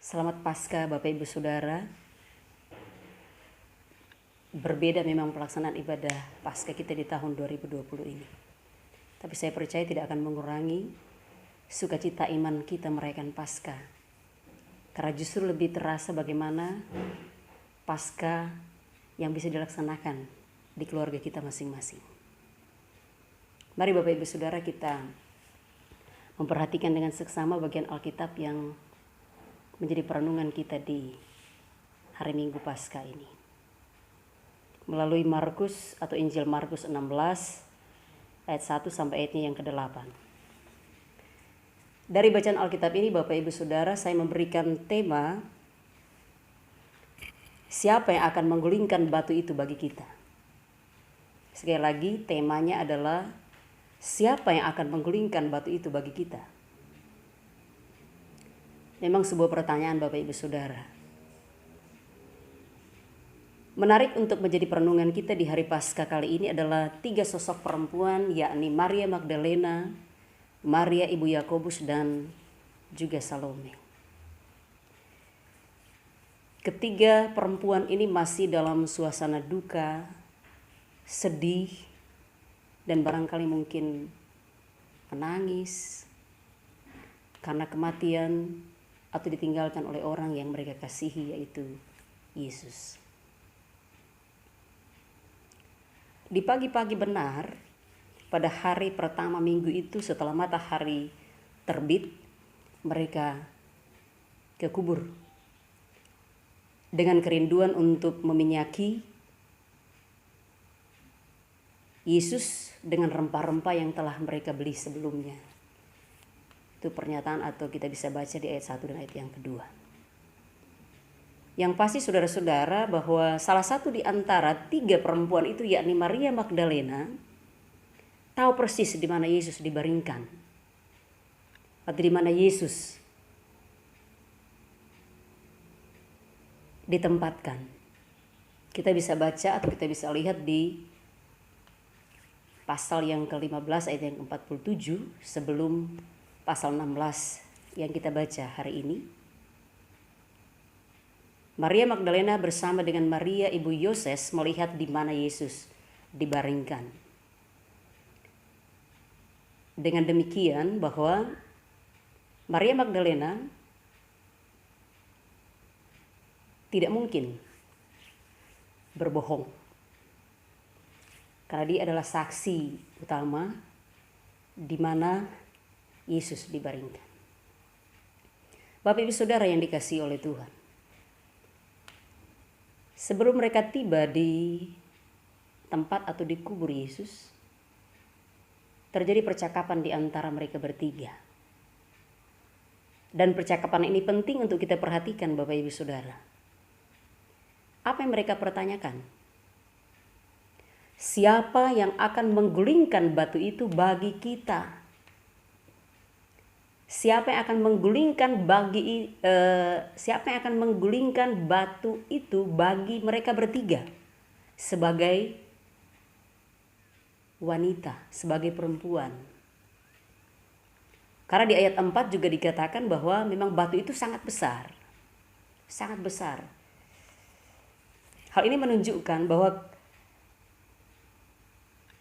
Selamat Paskah Bapak Ibu Saudara. Berbeda memang pelaksanaan ibadah Paskah kita di tahun 2020 ini. Tapi saya percaya tidak akan mengurangi sukacita iman kita merayakan Paskah. Karena justru lebih terasa bagaimana Paskah yang bisa dilaksanakan di keluarga kita masing-masing. Mari Bapak Ibu Saudara kita memperhatikan dengan seksama bagian Alkitab yang menjadi perenungan kita di hari Minggu Paskah ini. Melalui Markus atau Injil Markus 16 ayat 1 sampai ayatnya yang ke-8. Dari bacaan Alkitab ini Bapak Ibu Saudara, saya memberikan tema siapa yang akan menggulingkan batu itu bagi kita. Sekali lagi temanya adalah siapa yang akan menggulingkan batu itu bagi kita. Memang sebuah pertanyaan Bapak Ibu Saudara. Menarik untuk menjadi perenungan kita di hari Paskah kali ini adalah 3 sosok perempuan, yakni Maria Magdalena, Maria Ibu Yakobus, dan juga Salome. Ketiga perempuan ini masih dalam suasana duka, sedih, dan barangkali mungkin menangis karena kematian atau ditinggalkan oleh orang yang mereka kasihi, yaitu Yesus. Di pagi-pagi benar, pada hari pertama minggu itu setelah matahari terbit, mereka ke kubur dengan kerinduan untuk meminyaki Yesus dengan rempah-rempah yang telah mereka beli sebelumnya. Itu pernyataan atau kita bisa baca di ayat 1 dan ayat yang kedua. Yang pasti saudara-saudara bahwa salah satu di antara 3 perempuan itu, yakni Maria Magdalena, tahu persis di mana Yesus dibaringkan atau di mana Yesus ditempatkan. Kita bisa baca atau kita bisa lihat di pasal yang ke-15 ayat yang ke-47 sebelum pasal 16 yang kita baca hari ini. Maria Magdalena bersama dengan Maria Ibu Yoses melihat di mana Yesus dibaringkan. Dengan demikian bahwa Maria Magdalena tidak mungkin berbohong. Karena dia adalah saksi utama di mana Yesus dibaringkan. Bapak Ibu Saudara yang dikasihi oleh Tuhan. Sebelum mereka tiba di tempat atau di kubur Yesus, terjadi percakapan di antara mereka bertiga. Dan percakapan ini penting untuk kita perhatikan Bapak Ibu Saudara. Apa yang mereka pertanyakan? Siapa yang akan menggulingkan batu itu bagi kita? Siapa yang akan menggulingkan batu itu bagi mereka bertiga sebagai wanita, sebagai perempuan. Karena di ayat 4 juga dikatakan bahwa memang batu itu sangat besar. Sangat besar. Hal ini menunjukkan bahwa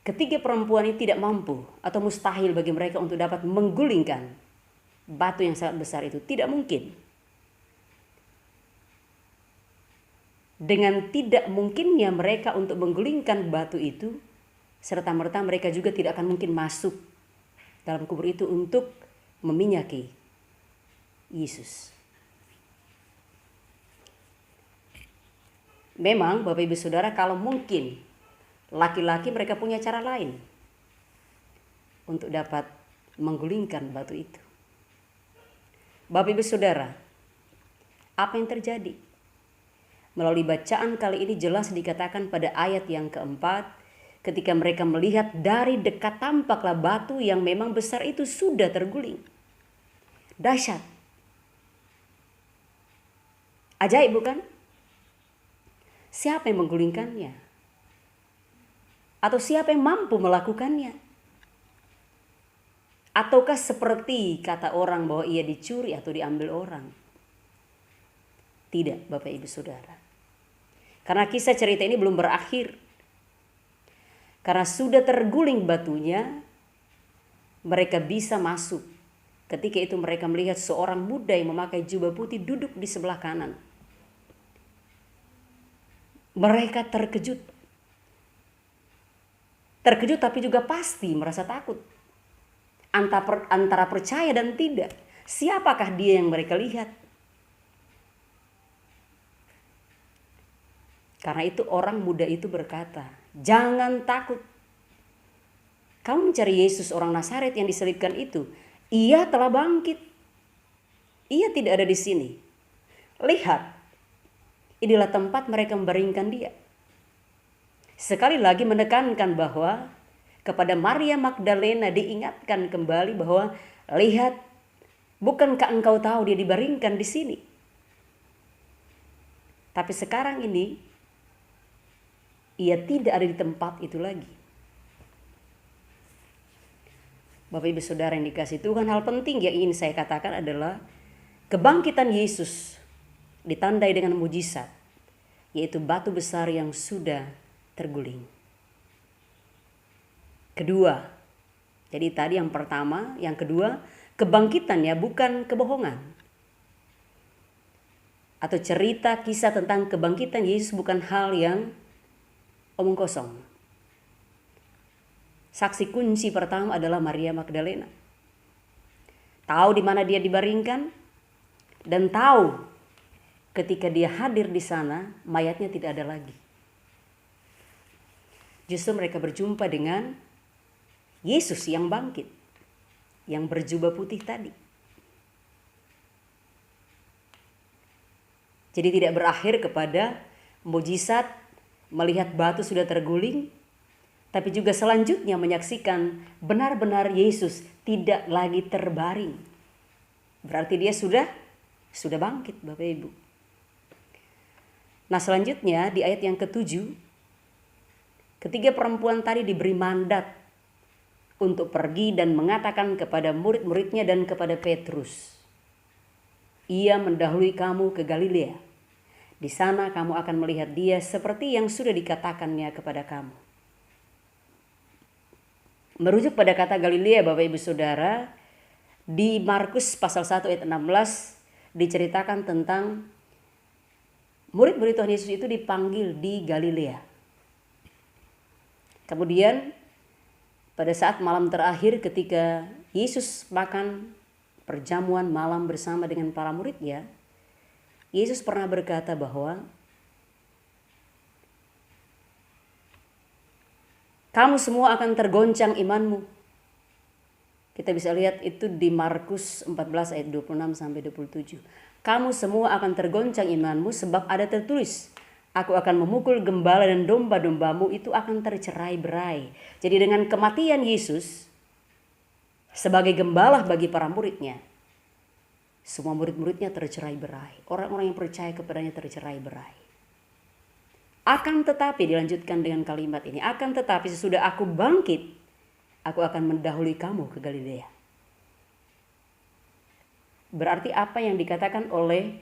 ketiga perempuan ini tidak mampu atau mustahil bagi mereka untuk dapat menggulingkan batu yang sangat besar itu. Tidak mungkin. Dengan tidak mungkinnya mereka untuk menggulingkan batu itu, serta-merta mereka juga tidak akan mungkin masuk dalam kubur itu untuk meminyaki Yesus. Memang Bapak Ibu Saudara, kalau mungkin laki-laki mereka punya cara lain untuk dapat menggulingkan batu itu. Bapak Ibu Saudara, apa yang terjadi? Melalui bacaan kali ini jelas dikatakan pada ayat yang keempat, ketika mereka melihat dari dekat tampaklah batu yang memang besar itu sudah terguling. Dahsyat. Ajaib bukan? Siapa yang menggulingkannya? Atau siapa yang mampu melakukannya? Ataukah seperti kata orang bahwa ia dicuri atau diambil orang? Tidak, Bapak Ibu Saudara. Karena kisah cerita ini belum berakhir. Karena sudah terguling batunya, mereka bisa masuk. Ketika itu mereka melihat seorang muda yang memakai jubah putih duduk di sebelah kanan. Mereka terkejut. Terkejut tapi juga pasti merasa takut. Antara percaya dan tidak. Siapakah dia yang mereka lihat? Karena itu orang muda itu berkata, jangan takut. Kamu mencari Yesus orang Nazaret yang diselibkan itu. Ia telah bangkit. Ia tidak ada di sini. Lihat, inilah tempat mereka membaringkan dia. Sekali lagi menekankan bahwa kepada Maria Magdalena diingatkan kembali bahwa lihat, bukankah engkau tahu dia dibaringkan di sini? Tapi sekarang ini ia tidak ada di tempat itu lagi. Bapak Ibu Saudara yang dikasihi Tuhan, hal penting yang ingin saya katakan adalah kebangkitan Yesus ditandai dengan mujizat, yaitu batu besar yang sudah terguling. Kedua, jadi tadi yang pertama, yang kedua, kebangkitannya bukan kebohongan. Atau cerita kisah tentang kebangkitan Yesus bukan hal yang omong kosong. Saksi kunci pertama adalah Maria Magdalena. Tahu di mana dia dibaringkan dan tahu ketika dia hadir di sana mayatnya tidak ada lagi. Justru mereka berjumpa dengan Yesus yang bangkit, yang berjubah putih tadi. Jadi tidak berakhir kepada mujizat melihat batu sudah terguling, tapi juga selanjutnya menyaksikan benar-benar Yesus tidak lagi terbaring. Berarti dia sudah bangkit, Bapak Ibu. Nah, selanjutnya di ayat yang ke-7, ketiga perempuan tadi diberi mandat untuk pergi dan mengatakan kepada murid-muridnya dan kepada Petrus, ia mendahului kamu ke Galilea. Di sana kamu akan melihat dia seperti yang sudah dikatakannya kepada kamu. Merujuk pada kata Galilea, Bapak Ibu Saudara, di Markus pasal 1 ayat 16 diceritakan tentang murid-murid Tuhan Yesus itu dipanggil di Galilea. Kemudian pada saat malam terakhir ketika Yesus makan perjamuan malam bersama dengan para muridnya, Yesus pernah berkata bahwa kamu semua akan tergoncang imanmu. Kita bisa lihat itu di Markus 14 ayat 26 sampai 27. Kamu semua akan tergoncang imanmu sebab ada tertulis, aku akan memukul gembala dan domba-dombamu itu akan tercerai-berai. Jadi dengan kematian Yesus sebagai gembala bagi para muridnya, semua murid-muridnya tercerai-berai. Orang-orang yang percaya kepadanya tercerai-berai. Akan tetapi, dilanjutkan dengan kalimat ini, akan tetapi sesudah aku bangkit, aku akan mendahului kamu ke Galilea. Berarti apa yang dikatakan oleh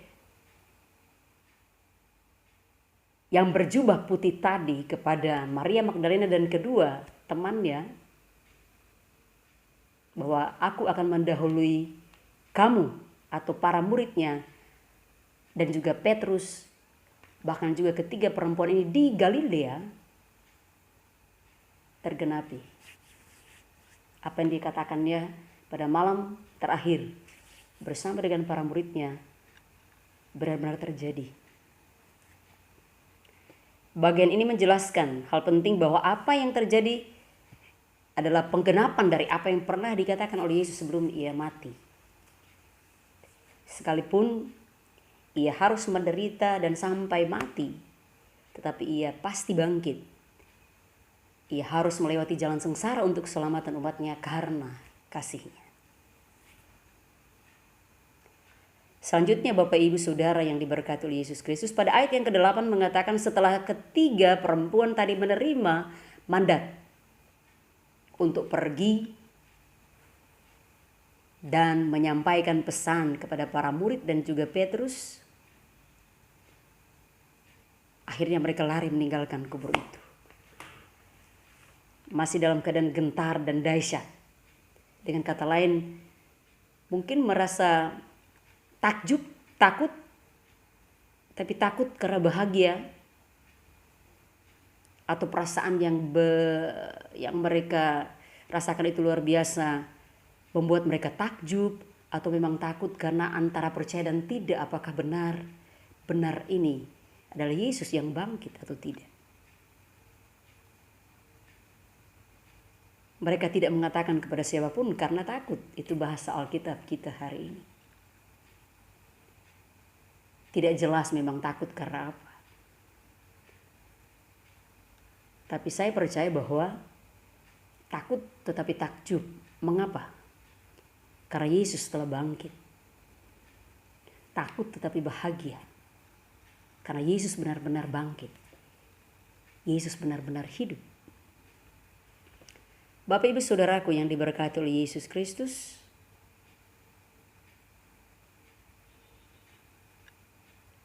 yang berjubah putih tadi kepada Maria Magdalena dan kedua temannya, bahwa aku akan mendahului kamu atau para muridnya dan juga Petrus, bahkan juga ketiga perempuan ini di Galilea, tergenapi. Apa yang dikatakannya pada malam terakhir bersama dengan para muridnya benar-benar terjadi. Bagian ini menjelaskan hal penting bahwa apa yang terjadi adalah penggenapan dari apa yang pernah dikatakan oleh Yesus sebelum ia mati. Sekalipun ia harus menderita dan sampai mati, tetapi ia pasti bangkit. Ia harus melewati jalan sengsara untuk keselamatan umatnya karena kasihnya. Selanjutnya Bapak Ibu Saudara yang diberkati oleh Yesus Kristus, pada ayat yang ke-8 mengatakan setelah ketiga perempuan tadi menerima mandat untuk pergi dan menyampaikan pesan kepada para murid dan juga Petrus, Akhirnya mereka lari meninggalkan kubur itu. Masih dalam keadaan gentar dan dahsyat. Dengan kata lain, mungkin merasa takjub, takut, tapi takut karena bahagia, atau perasaan yang mereka rasakan itu luar biasa, membuat mereka takjub, atau memang takut karena antara percaya dan tidak, apakah benar ini adalah Yesus yang bangkit atau tidak. Mereka tidak mengatakan kepada siapapun karena takut. Itu bahasa Alkitab kita hari ini. Tidak jelas memang takut karena apa. Tapi saya percaya bahwa takut tetapi takjub. Mengapa? Karena Yesus telah bangkit. Takut tetapi bahagia. Karena Yesus benar-benar bangkit. Yesus benar-benar hidup. Bapak Ibu Saudaraku yang diberkati oleh Yesus Kristus,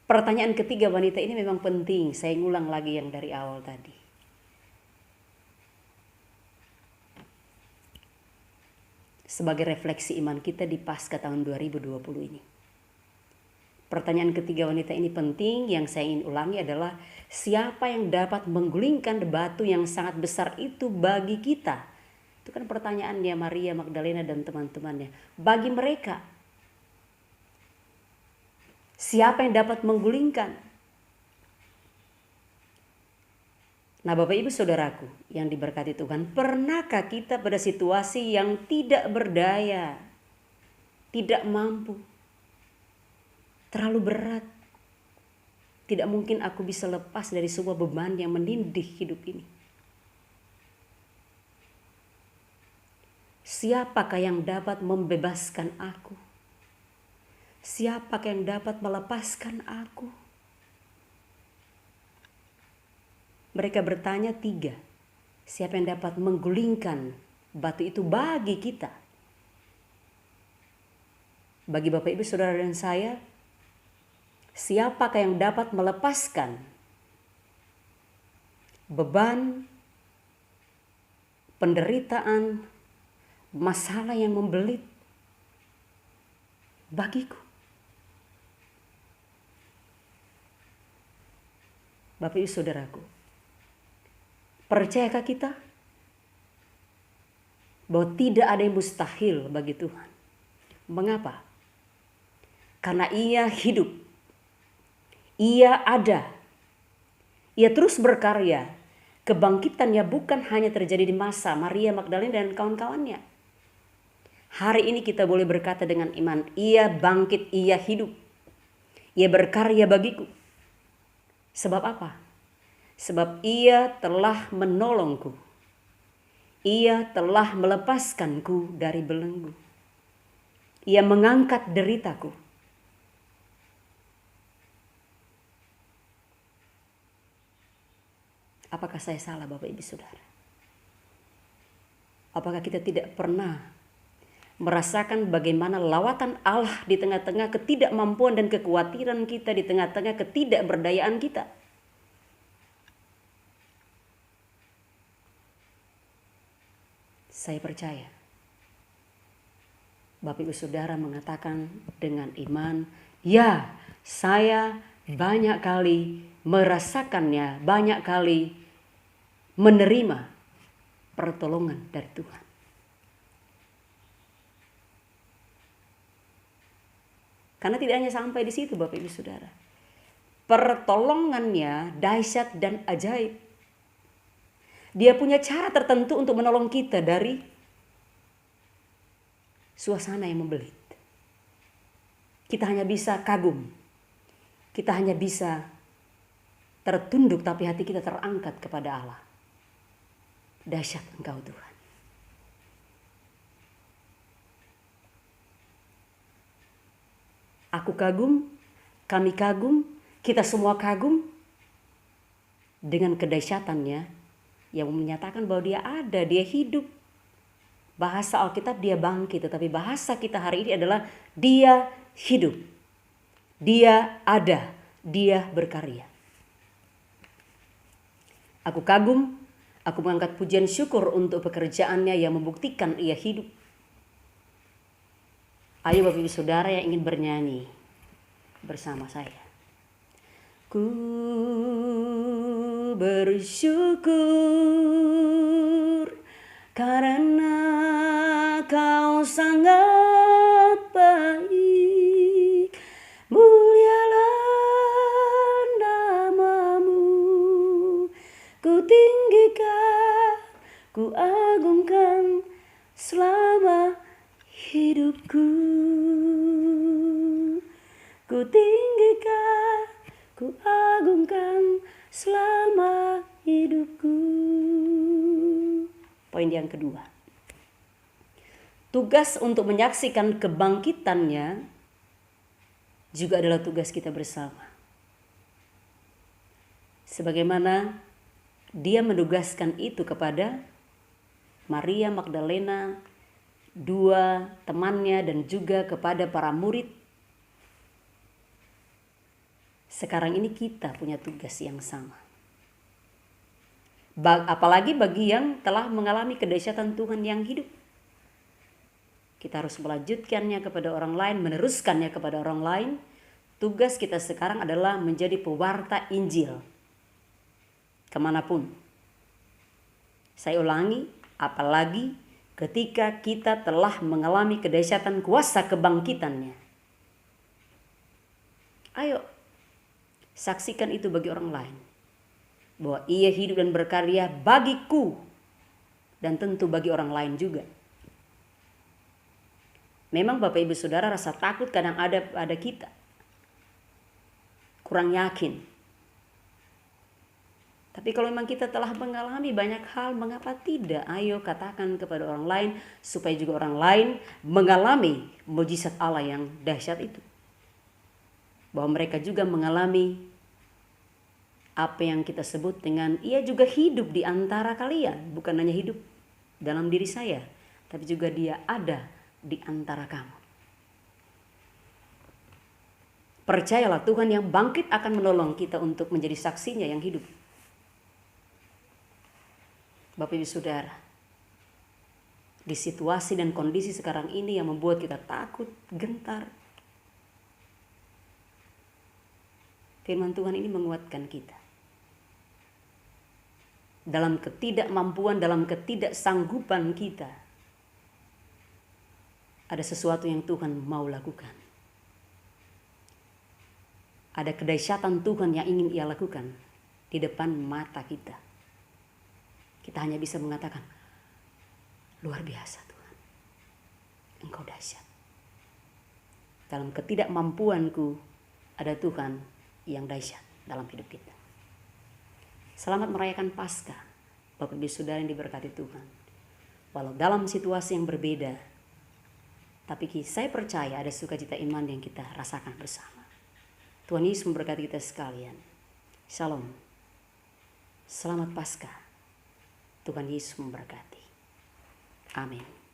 pertanyaan ketiga wanita ini memang penting. Saya ngulang lagi yang dari awal tadi. Sebagai refleksi iman kita di Paskah tahun 2020 ini. Pertanyaan ketiga wanita ini penting. Yang saya ingin ulangi adalah, siapa yang dapat menggulingkan batu yang sangat besar itu bagi kita? Itu kan pertanyaannya Maria Magdalena dan teman-temannya. Bagi mereka, siapa yang dapat menggulingkan? Nah, Bapak Ibu Saudaraku yang diberkati Tuhan, pernahkah kita pada situasi yang tidak berdaya, tidak mampu, terlalu berat, tidak mungkin aku bisa lepas dari sebuah beban yang menindih hidup ini? Siapakah yang dapat membebaskan aku? Siapakah yang dapat melepaskan aku? Mereka bertanya tiga. Siapa yang dapat menggulingkan batu itu bagi kita? Bagi Bapak Ibu Saudara dan saya, siapakah yang dapat melepaskan beban, penderitaan, masalah yang membelit bagiku? Bapak Ibu Saudaraku, percayakah kita bahwa tidak ada yang mustahil bagi Tuhan? Mengapa? Karena Ia hidup, Ia ada, Ia terus berkarya. Kebangkitannya bukan hanya terjadi di masa Maria Magdalena dan kawan-kawannya. Hari ini kita boleh berkata dengan iman, Ia bangkit, Ia hidup. Ia berkarya bagiku. Sebab apa? Sebab Ia telah menolongku. Ia telah melepaskanku dari belenggu. Ia mengangkat deritaku. Apakah saya salah, Bapak Ibu Saudara? Apakah kita tidak pernah merasakan bagaimana lawatan Allah di tengah-tengah ketidakmampuan dan kekhawatiran kita, di tengah-tengah ketidakberdayaan kita? Saya percaya Bapak Ibu Saudara mengatakan dengan iman, ya, saya banyak kali merasakannya, banyak kali menerima pertolongan dari Tuhan. Karena tidak hanya sampai di situ Bapak Ibu Saudara. Pertolongannya dahsyat dan ajaib. Dia punya cara tertentu untuk menolong kita dari suasana yang membelit. Kita hanya bisa kagum. Kita hanya bisa tertunduk, tapi hati kita terangkat kepada Allah. Dahsyat Engkau Tuhan. Aku kagum, kami kagum, kita semua kagum dengan kedahsyatannya yang menyatakan bahwa Dia ada, Dia hidup. Bahasa Alkitab Dia bangkit, tetapi bahasa kita hari ini adalah Dia hidup. Dia ada, Dia berkarya. Aku kagum, aku mengangkat pujian syukur untuk pekerjaannya yang membuktikan ia hidup. Ayo Bapak Ibu Saudara yang ingin bernyanyi bersama saya. Ku bersyukur karena Kau sangat baik, mulialah nama-Mu. Ku tinggikan, ku agungkan selama hidupku. Ku tinggikan, ku agungkan selama hidupku. Poin yang kedua. Tugas untuk menyaksikan kebangkitannya juga adalah tugas kita bersama. Sebagaimana dia menugaskan itu kepada Maria Magdalena, dua temannya, dan juga kepada para murid. Sekarang ini kita punya tugas yang sama. Apalagi bagi yang telah mengalami kedahsyatan Tuhan yang hidup. Kita harus melanjutkannya kepada orang lain, meneruskannya kepada orang lain. Tugas kita sekarang adalah menjadi pewarta Injil kemanapun. Saya ulangi, apalagi ketika kita telah mengalami kedahsyatan kuasa kebangkitannya. Ayo, saksikan itu bagi orang lain. Bahwa ia hidup dan berkarya bagiku dan tentu bagi orang lain juga. Memang Bapak Ibu Saudara rasa takut kadang ada pada kita. Kurang yakin. Tapi kalau memang kita telah mengalami banyak hal, mengapa tidak? Ayo katakan kepada orang lain supaya juga orang lain mengalami mujizat Allah yang dahsyat itu. Bahwa mereka juga mengalami apa yang kita sebut dengan ia juga hidup di antara kalian. Bukan hanya hidup dalam diri saya, tapi juga dia ada di antara kamu. Percayalah, Tuhan yang bangkit akan menolong kita untuk menjadi saksinya yang hidup. Bapak Ibu Saudara, di situasi dan kondisi sekarang ini yang membuat kita takut, gentar, firman Tuhan ini menguatkan kita. Dalam ketidakmampuan, dalam ketidaksanggupan kita, ada sesuatu yang Tuhan mau lakukan. Ada kedahsyatan Tuhan yang ingin Ia lakukan di depan mata kita. Kita hanya bisa mengatakan, luar biasa Tuhan, Engkau dahsyat. Dalam ketidakmampuanku ada Tuhan yang dahsyat dalam hidup kita. Selamat merayakan Paskah, Bapak Ibu Saudara yang diberkati Tuhan. Walau dalam situasi yang berbeda, tapi saya percaya ada sukacita iman yang kita rasakan bersama. Tuhan Yesus memberkati kita sekalian. Shalom. Selamat Paskah. Tuhan Yesus memberkati. Amin.